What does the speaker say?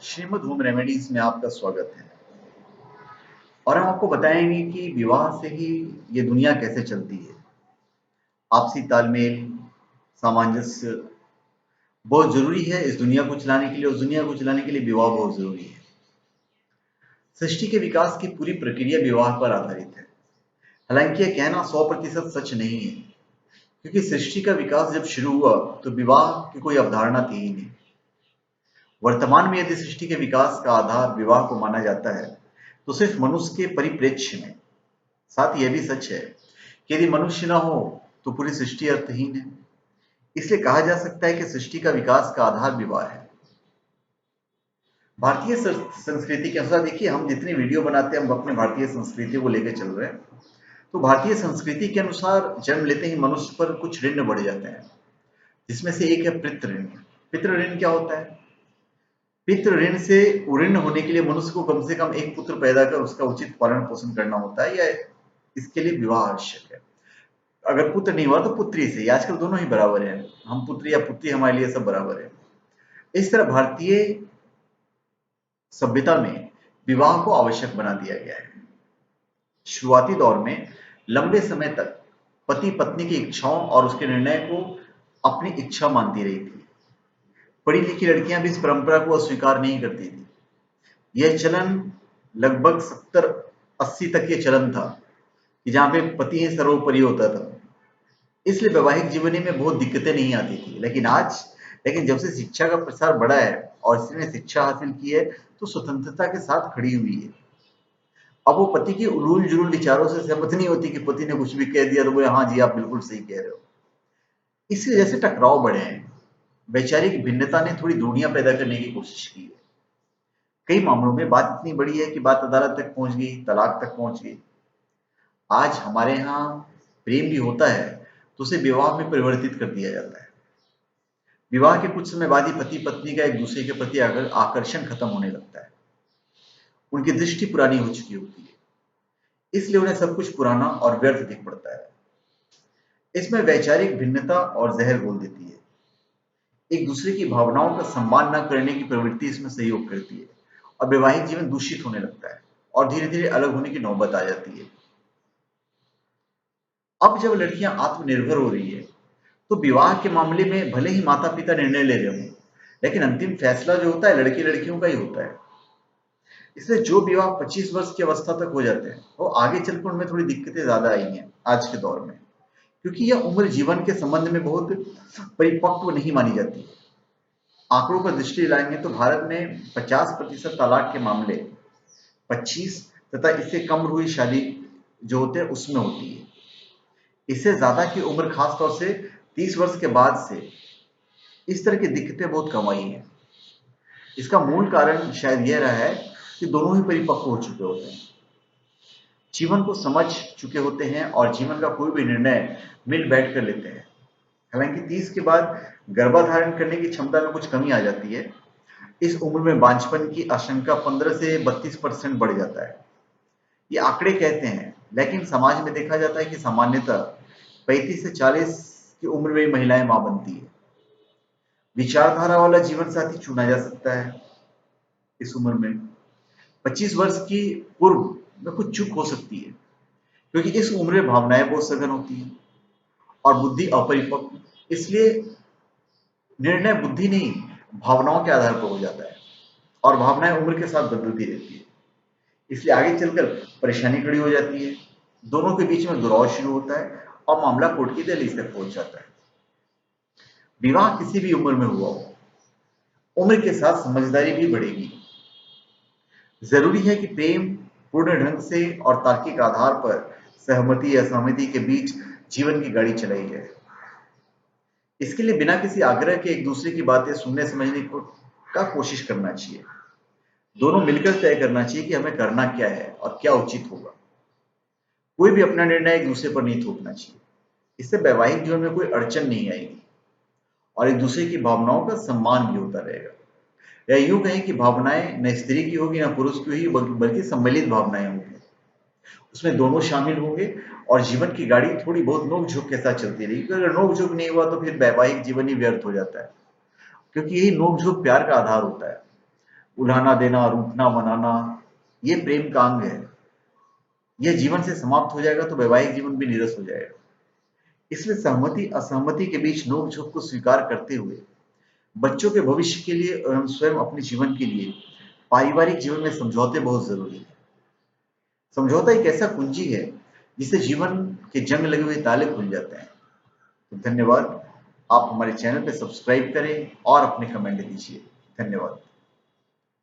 Shrimad home remedies में आपका स्वागत है। और हम आपको बताएंगे कि विवाह से ही ये दुनिया कैसे चलती है। आपसी तालमेल, सामंजस्य बहुत जरूरी है इस दुनिया को चलाने के लिए, और दुनिया को चलाने के लिए विवाह बहुत जरूरी है। सृष्टि के विकास की पूरी प्रक्रिया विवाह पर आधारित है। हालांकि यह कहना 100% सच नहीं है, क्योंकि सृष्टि का विकास जब शुरू हुआ तो विवाह की कोई अवधारणा थी ही नहीं। वर्तमान में यदि सृष्टि के विकास का आधार विवाह को माना जाता है तो सिर्फ मनुष्य के परिप्रेक्ष्य में। साथ ही यह भी सच है कि यदि मनुष्य न हो तो पूरी सृष्टि अर्थहीन है। इसलिए कहा जा सकता है कि सृष्टि का विकास का आधार विवाह है। भारतीय संस्कृति के अनुसार देखिए, हम जितनी वीडियो बनाते हैं हम अपने भारतीय संस्कृति को लेकर चल रहे हैं। तो भारतीय संस्कृति के अनुसार जन्म लेते ही मनुष्य पर कुछ ऋण बढ़ जाते हैं, जिसमें से एक है पितृ ऋण। पितृ ऋण क्या होता है? पितृ ऋण से उऋण होने के लिए मनुष्य को कम से कम एक पुत्र पैदा कर उसका उचित पालन पोषण करना होता है, या इसके लिए विवाह आवश्यक है। अगर पुत्र नहीं हुआ तो पुत्री से, आजकल दोनों ही बराबर है, हम पुत्र या पुत्री हमारे लिए सब बराबर है। इस तरह भारतीय सभ्यता में विवाह को आवश्यक बना दिया गया है। शुरुआती दौर में लंबे समय तक पति पत्नी की इच्छाओं और उसके निर्णय को अपनी इच्छा मानती रही थी। पढ़ी लिखी लड़कियां भी इस परंपरा को अस्वीकार नहीं करती थी। यह चलन लगभग 70-80 तक ये चलन था कि जहां पे पति ही सर्वोपरि होता था। इसलिए वैवाहिक जीवन में बहुत दिक्कतें नहीं आती थी। लेकिन जब से शिक्षा का प्रसार बढ़ा है और स्त्री ने शिक्षा हासिल की है तो स्वतंत्रता के साथ खड़ी हुई है। अब वो पति की उलूल जुलूल विचारों से सहमत नहीं होती कि पति ने कुछ भी कह दिया तो वो हाँ जी आप बिल्कुल सही कह रहे हो। इसी वजह से टकराव बढ़े हैं। वैचारिक भिन्नता ने थोड़ी दूरियां पैदा करने की कोशिश की है। कई मामलों में बात इतनी बड़ी है कि बात अदालत तक पहुंच गई, तलाक तक पहुंच गई। आज हमारे यहाँ प्रेम भी होता है तो उसे विवाह में परिवर्तित कर दिया जाता है। विवाह के कुछ समय बाद ही पति पत्नी का एक दूसरे के प्रति आकर्षण खत्म होने लगता है। उनकी दृष्टि पुरानी हो चुकी होती है, इसलिए उन्हें सब कुछ पुराना और व्यर्थ दिख पड़ता है। इसमें वैचारिक भिन्नता और जहर घोल देती है। एक दूसरे की भावनाओं का सम्मान न करने की प्रवृत्ति इसमें सहयोग करती है, और वैवाहिक जीवन दूषित होने लगता है और धीरे धीरे अलग होने की नौबत आ जाती है। अब जब लड़कियां आत्मनिर्भर हो रही है तो विवाह के मामले में भले ही माता पिता निर्णय ले रहे हों, लेकिन अंतिम फैसला जो होता है लड़की लड़कियों का ही होता है। इसलिए जो विवाह 25 वर्ष की अवस्था तक हो जाते हैं वो आगे चलकर उनमें थोड़ी दिक्कतें ज्यादा आई हैं आज के दौर में, क्योंकि यह उम्र जीवन के संबंध में बहुत परिपक्व नहीं मानी जाती। आंकड़ों पर दृष्टि लाएंगे तो भारत में 50% तलाक के मामले 25 तथा इससे कम हुई शादी जो होते हैं उसमें होती है। इससे ज्यादा की उम्र खासतौर से 30 वर्ष के बाद से इस तरह की दिक्कतें बहुत कम आई हैं। इसका मूल कारण शायद यह रहा है कि दोनों ही परिपक्व हो चुके होते हैं, जीवन को समझ चुके होते हैं और जीवन का कोई भी निर्णय मिल बैठ कर लेते हैं। हालांकि 30 के बाद गर्भाधारण करने की क्षमता में कुछ कमी आ जाती है। इस उम्र में बांझपन की आशंका 15 से 32% बढ़ जाता है, ये आंकड़े कहते हैं। लेकिन समाज में देखा जाता है कि सामान्यतः 35 से 40 की उम्र में महिलाएं मां बनती है। विचारधारा वाला जीवन साथी चुना जा सकता है इस उम्र में। 25 वर्ष की पूर्व में कुछ चूक हो सकती है, क्योंकि इस उम्र में भावनाएं बहुत सघन होती हैं और बुद्धि अपरिपक्व। इसलिए निर्णय बुद्धि नहीं भावनाओं के आधार पर हो जाता है, और भावनाएं उम्र के साथ बदलती रहती है। इसलिए आगे चलकर परेशानी खड़ी हो जाती है, दोनों के बीच में दुराव शुरू होता है और मामला कोर्ट की दहलीज तक पहुंच जाता है। विवाह किसी भी उम्र में हुआ हो, उम्र के साथ समझदारी भी बढ़ेगी। जरूरी है कि प्रेम पूर्ण ढंग से और तार्किक आधार पर सहमति या असहमति के बीच जीवन की गाड़ी चलाई जाए। इसके लिए बिना किसी आग्रह के एक दूसरे की बातें सुनने समझने का कोशिश करना चाहिए। दोनों मिलकर तय करना चाहिए कि हमें करना क्या है और क्या उचित होगा। कोई भी अपना निर्णय एक दूसरे पर नहीं थोपना चाहिए। इससे वैवाहिक जीवन में कोई अड़चन नहीं आएगी और एक दूसरे की भावनाओं का सम्मान भी होता रहेगा। या यूं कहें कि भावनाएं न स्त्री की होगी न पुरुष की होगी, बल्कि सम्मिलित भावनाएं होंगी। उसमें दोनों शामिल होंगे और जीवन की गाड़ी थोड़ी बहुत नोक झोंक के साथ चलती रहेगी। अगर नोक झोंक नहीं हुआ तो फिर वैवाहिक जीवन ही व्यर्थ हो जाता है, क्योंकि यही नोक झोंक प्यार का आधार होता है। उलाहना देना, रूठना, मनाना, ये प्रेम का अंग है। यह जीवन से समाप्त हो जाएगा तो वैवाहिक जीवन भी नीरस हो जाएगा। इसलिए सहमति असहमति के बीच नोक झोंक को स्वीकार करते हुए बच्चों के भविष्य के लिए एवं स्वयं अपने जीवन के लिए पारिवारिक जीवन में समझौते बहुत जरूरी है। समझौता एक ऐसा कुंजी है जिससे जीवन के जंग लगे हुए ताले खुल जाते हैं। तो धन्यवाद। आप हमारे चैनल पे सब्सक्राइब करें और अपने कमेंट दीजिए। धन्यवाद।